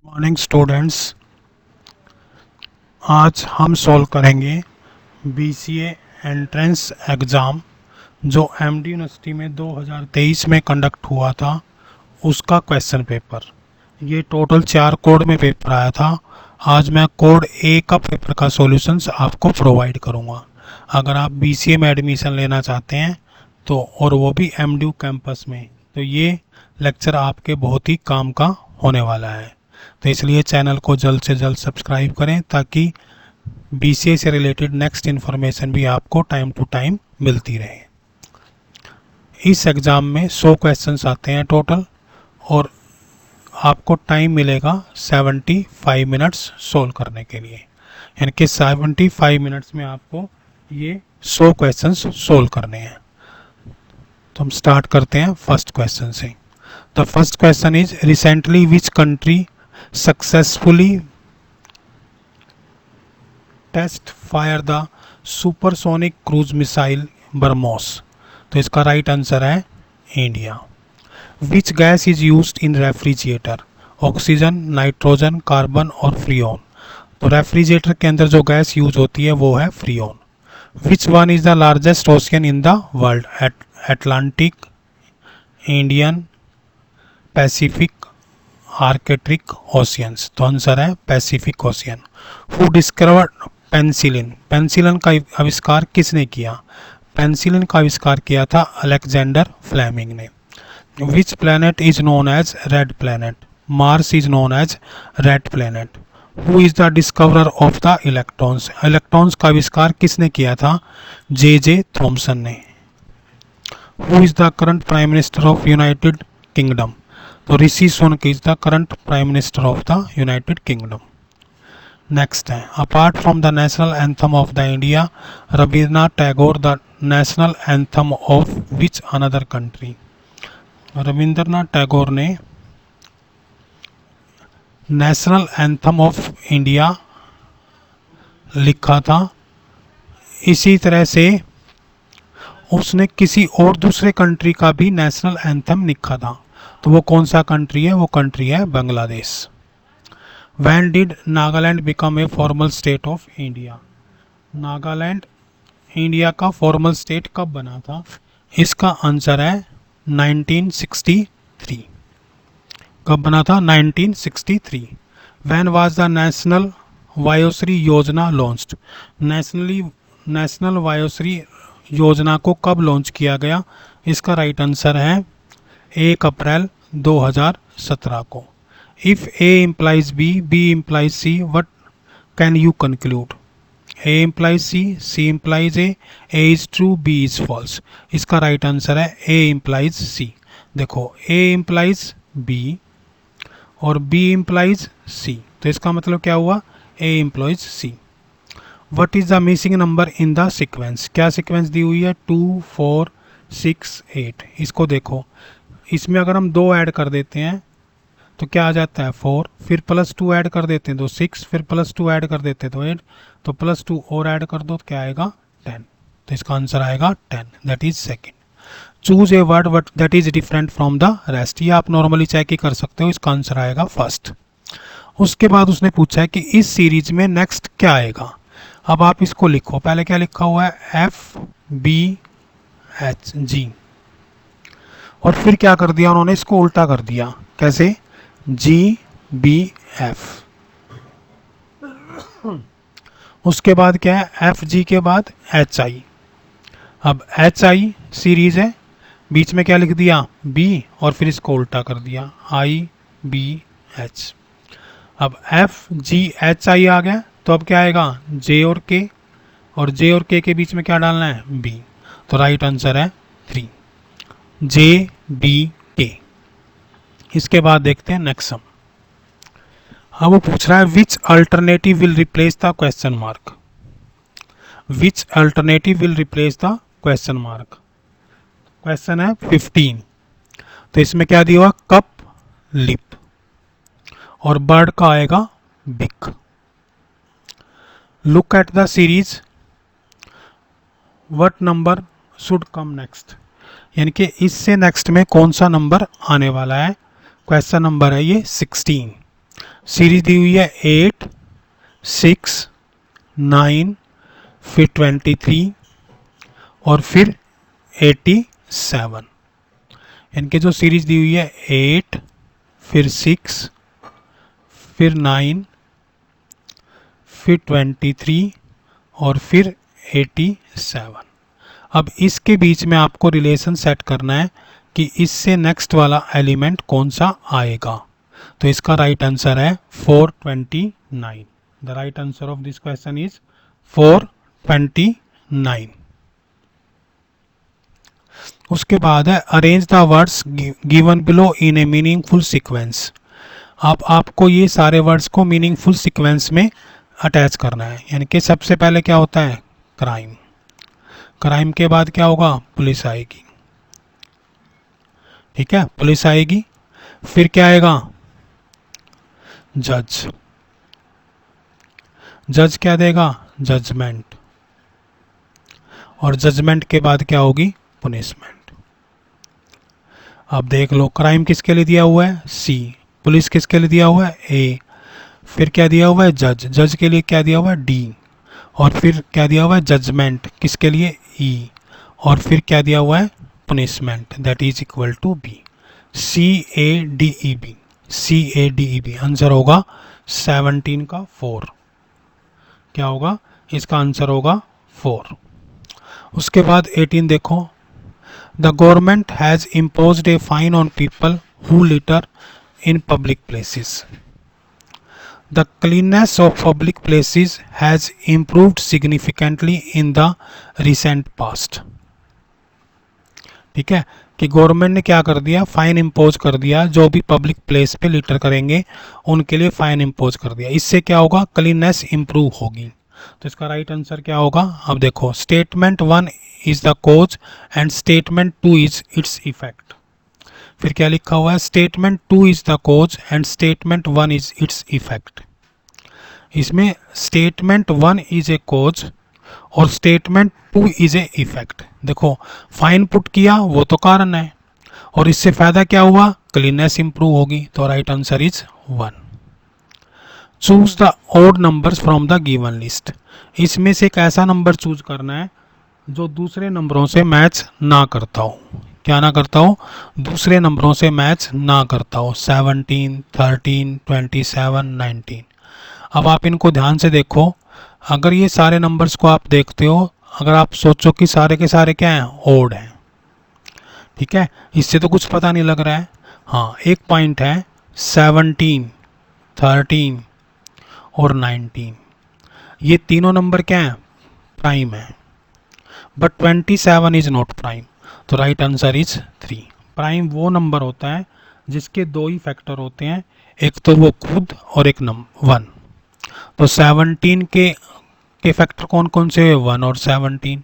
Morning students, आज हम solve करेंगे बीसीए एंट्रेंस एग्ज़ाम जो एमडी यूनिवर्सिटी में 2023 में कंडक्ट हुआ था, उसका क्वेश्चन पेपर। ये टोटल 4 कोड में पेपर आया था। आज मैं कोड ए का पेपर का सॉल्यूशंस आपको प्रोवाइड करूँगा। अगर आप बीसीए में एडमिशन लेना चाहते हैं तो, और वो भी एमडीयू कैंपस में, तो ये लेक्चर आपके बहुत ही काम का होने वाला है। तो इसलिए चैनल को जल्द से जल्द सब्सक्राइब करें ताकि बीसीए से रिलेटेड नेक्स्ट इन्फॉर्मेशन भी आपको टाइम टू टाइम मिलती रहे। इस एग्ज़ाम में 100 क्वेश्चंस आते हैं टोटल, और आपको टाइम मिलेगा 75 मिनट्स सोल्व करने के लिए। यानी कि 75 मिनट्स में आपको ये 100 क्वेश्चंस सोल्व करने हैं। तो हम स्टार्ट करते हैं फर्स्ट क्वेश्चन से। The first question is recently which country successfully test fire the supersonic cruise missile BrahMos. तो इसका राइट आंसर है India. Which gas is used in refrigerator? Oxygen, nitrogen, carbon और फ्रीओन। तो रेफ्रिजरेटर के अंदर जो गैस यूज होती है वो है freon. Which one is the largest ocean in the world? Atlantic, Indian, Pacific, Arctic oceans. तो आंसर है Pacific ocean. Who discovered penicillin? Penicillin का आविष्कार किसने किया? पेंसिलिन का आविष्कार किया था अलेक्जेंडर फ्लेमिंग ने। Which planet is known as red planet? Mars is known as red planet. Who is the discoverer of the electrons? Electrons का आविष्कार किसने किया था? जे थॉमसन ने। Who is the current prime minister of United Kingdom? तो Rishi Sunak is the current prime minister of the United Kingdom. Next है, apart from the national anthem of the India, Rabindranath Tagore the national anthem of which another country? Rabindranath Tagore ने national anthem of India लिखा था। इसी तरह से उसने किसी और दूसरे कंट्री का भी नेशनल एंथम लिखा था। तो वो कौन सा कंट्री है? वो कंट्री है Bangladesh. When did Nagaland become a formal state of India? Nagaland India का फॉर्मल स्टेट कब बना था? इसका आंसर है 1963। कब बना था? 1963। When was the नेशनल वायोश्री योजना लॉन्च्ड? नेशनल वायोश्री योजना को कब लॉन्च किया गया? इसका राइट आंसर है 1 अप्रैल 2017 को। If A implies B, B implies C, what can you conclude? A implies C, C implies A is true, B is false. इसका राइट आंसर है A implies C। देखो, A implies B और B implies C, तो इसका मतलब क्या हुआ? A implies C। What is the missing number in the sequence? क्या सीक्वेंस दी हुई है? 2, 4, 6, 8। इसको देखो, इसमें अगर हम 2 ऐड कर देते हैं तो क्या आ जाता है? 4, फिर +2 ऐड कर देते हैं तो 6, फिर +2 ऐड कर देते हैं तो 8, तो +2 और ऐड कर दो तो क्या आएगा? 10। तो इसका आंसर आएगा 10, that is second. Choose a word but that is different from the rest. ये आप नॉर्मली चेक ही कर सकते हो, इसका आंसर आएगा फर्स्ट। उसके बाद उसने पूछा है कि इस सीरीज में नेक्स्ट क्या आएगा। अब आप इसको लिखो, पहले क्या लिखा हुआ है? FBHG, और फिर क्या कर दिया उन्होंने? इसको उल्टा कर दिया। कैसे? GBF। उसके बाद क्या है? FG के बाद HI। अब HI सीरीज है, बीच में क्या लिख दिया? B, और फिर इसको उल्टा कर दिया IBH। अब FGHI आ गया, तो अब क्या आएगा? J और K, और J और K के बीच में क्या डालना है? B। तो राइट आंसर है 3, JBK। इसके बाद देखते हैं नेक्स्ट सम। अब वो पूछ रहा है which alternative will replace the question mark? Which alternative will replace the question mark? Question है 15, तो इसमें क्या दिया हुआ? कप, लिप, और बर्ड का आएगा बिक। Look at the series, what number should come next? यानी कि इससे नेक्स्ट में कौन सा नंबर आने वाला है? क्वेश्चन नंबर है ये 16। सीरीज दी हुई है 8, 6, 9, फिर 23 और फिर 87। इनके जो सीरीज दी हुई है 8, फिर 6, फिर 9, फिर 23 और फिर 87। अब इसके बीच में आपको रिलेशन सेट करना है कि इससे नेक्स्ट वाला एलिमेंट कौन सा आएगा। तो इसका राइट आंसर है 429। The right answer of this question is 429। उसके बाद है arrange the words given below in A meaningful sequence. अब आपको ये सारे वर्ड्स को मीनिंगफुल सीक्वेंस में अटैच करना है। यानी कि सबसे पहले क्या होता है, क्राइम। क्राइम के बाद क्या होगा, पुलिस आएगी। ठीक है, पुलिस आएगी। फिर क्या आएगा, जज। जज क्या देगा, जजमेंट। और जजमेंट के बाद क्या होगी, पनिशमेंट। अब देख लो, क्राइम किसके लिए दिया हुआ है, सी। पुलिस किसके लिए दिया हुआ है, ए। फिर क्या दिया हुआ है, जज। जज के लिए क्या दिया हुआ है, डी। और फिर क्या दिया हुआ है, जजमेंट किसके लिए, ई। और फिर क्या दिया हुआ है, punishment, that is equal to B. C A D E B, C A D E B. Answer होगा 17 का 4। क्या होगा, इसका आंसर होगा 4। उसके बाद 18 देखो, the government has imposed a fine on people who litre in public places. The cleanliness of public places has improved significantly in the recent past. ठीक है, कि गवर्नमेंट ने क्या कर दिया, फाइन इम्पोज कर दिया। जो भी पब्लिक प्लेस पे लिटर करेंगे उनके लिए फाइन इम्पोज कर दिया। इससे क्या होगा, क्लीननेस इंप्रूव होगी। तो इसका राइट आंसर क्या होगा, अब देखो, statement 1 is the cause and statement 2 is its effect. फिर क्या लिखा हुआ है, statement 2 is the cause and statement 1 is its effect. इसमें स्टेटमेंट 1 इज ए कोज और स्टेटमेंट 2 इज ए इफेक्ट। देखो, फाइन पुट किया वो तो कारण है, और इससे फायदा क्या हुआ, क्लीननेस इंप्रूव होगी। तो right answer is 1। Choose the odd numbers from the given list. इसमें से एक ऐसा नंबर चूज करना है जो दूसरे नंबरों से मैच ना करता हो। क्या ना करता हो, दूसरे नंबरों से मैच ना करता हो। 17, 13, 27, 19। अब आप इनको ध्यान से देखो। अगर ये सारे नंबर्स को आप देखते हो, अगर आप सोचो कि सारे के सारे क्या हैं, ओड हैं। ठीक है, इससे तो कुछ पता नहीं लग रहा है। हाँ, एक पॉइंट है, 17, 13 और 19, ये तीनों नंबर क्या हैं, प्राइम है। But 27 is not prime. तो राइट आंसर इज 3। प्राइम वो नंबर होता है जिसके दो ही फैक्टर होते हैं, एक तो वो खुद और एक नंबर 1। तो 17 के फैक्टर कौन कौन से हुए, 1 और 17।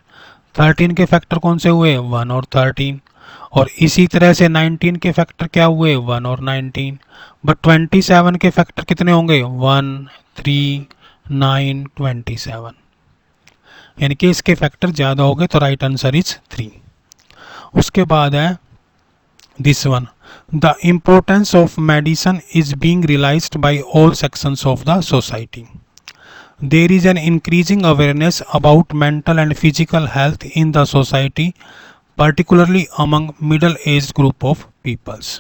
13 के फैक्टर कौन से हुए, 1 और 13। और इसी तरह से 19 के फैक्टर क्या हुए, 1 और 19। बट 27 के फैक्टर कितने होंगे, 1, 3, 9, 27। यानी कि इसके फैक्टर ज़्यादा हो गए। तो राइट आंसर इज 3। उसके बाद है this one, the importance of medicine is being realised by all sections of the society. There is an increasing awareness about mental and physical health in the society, particularly among middle aged group of peoples.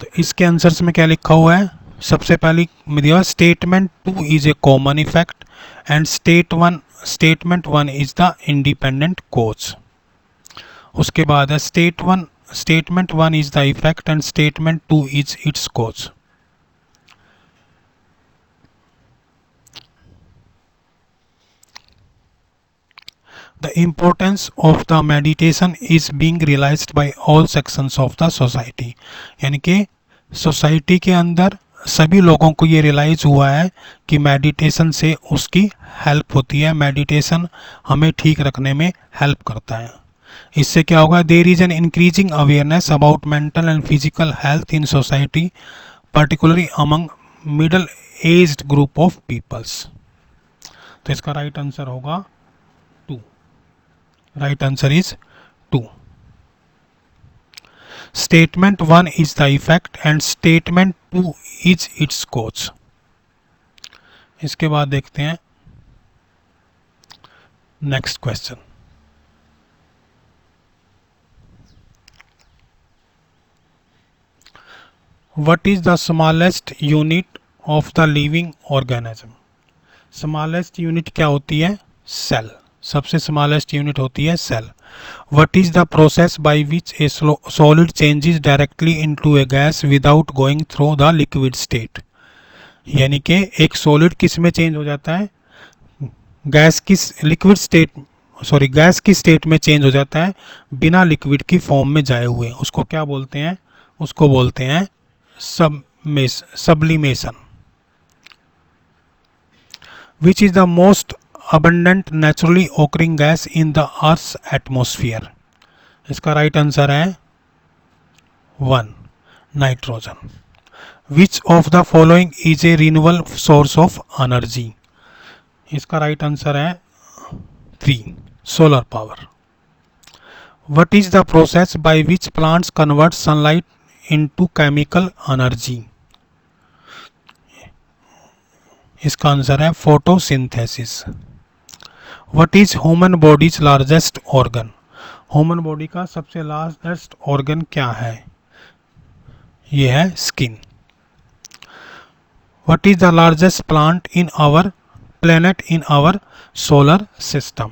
तो इसके answers में क्या लिखा हुआ है, सबसे पहले में दिया statement 2 is a common effect and statement 1 is the independent cause. उसके बाद है statement 1 is the effect and statement 2 is its cause. The importance of the meditation is being realized by all sections of the society. यानी कि society के अंदर सभी लोगों को ये रियलाइज हुआ है कि मेडिटेशन से उसकी हेल्प होती है। मेडिटेशन हमें ठीक रखने में हेल्प करता है। इससे क्या होगा, there is an increasing awareness about mental and physical health in society, particularly among middle aged group of peoples. तो इसका राइट आंसर होगा 2। Right answer is 2। Statement 1 is the effect and statement 2 is its cause. इसके बाद देखते हैं next question. What is the smallest unit of the living organism? Smallest unit क्या होती है? सेल. सबसे स्मॉलेस्ट यूनिट होती है cell. What is the process by which a solid changes directly into a gas without going through the liquid state? यानी कि एक solid किस में चेंज हो जाता है? गैस की स्टेट में चेंज हो जाता है बिना लिक्विड की फॉर्म में जाए हुए. उसको क्या बोलते हैं? उसको बोलते हैं sublimation. Which is the most abundant naturally occurring gas in the Earth's atmosphere? इसका राइट आंसर है 1. Nitrogen. Which of the following is a renewable source of energy? इसका राइट आंसर है 3. Solar power. What is the process by which plants convert sunlight into chemical energy? इसका answer है photosynthesis. What is human body's largest organ? Human body का सबसे largest organ क्या है? ये है skin. What is the largest plant in our planet in our solar system?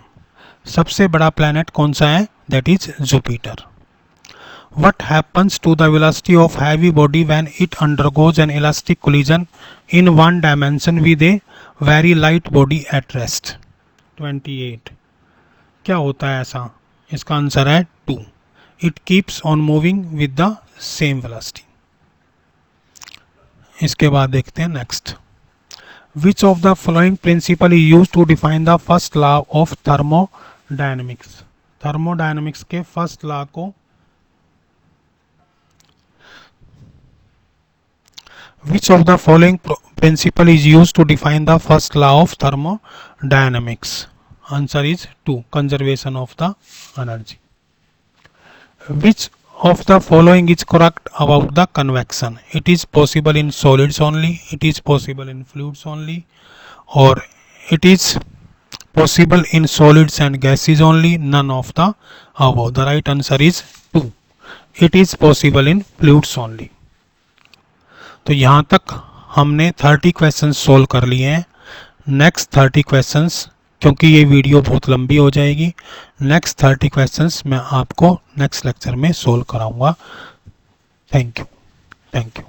सबसे बड़ा प्लेनेट कौन सा है? That is Jupiter. What happens to the velocity of heavy body when it undergoes an elastic collision in one dimension with a very light body at rest? 28. क्या होता है ऐसा? इसका आंसर है 2. It keeps on moving with the same velocity. इसके बाद देखते हैं next. Which of the following principle is used to define the first law of thermodynamics? Thermodynamics के फर्स्ट लॉ को Which of the following principle is used to define the first law of thermodynamics? Answer is 2. Conservation of the energy. Which of the following is correct about the convection? It is possible in solids only, it is possible in fluids only, or it is possible in solids and gases only, none of the above. The right answer is 2. It is possible in fluids only. तो यहाँ तक हमने 30 questions solve कर लिए हैं. Next 30 questions, क्योंकि ये video बहुत लंबी हो जाएगी, नेक्स्ट 30 क्वेश्चंस मैं आपको नेक्स्ट लेक्चर में सोल्व कराऊंगा. Thank you.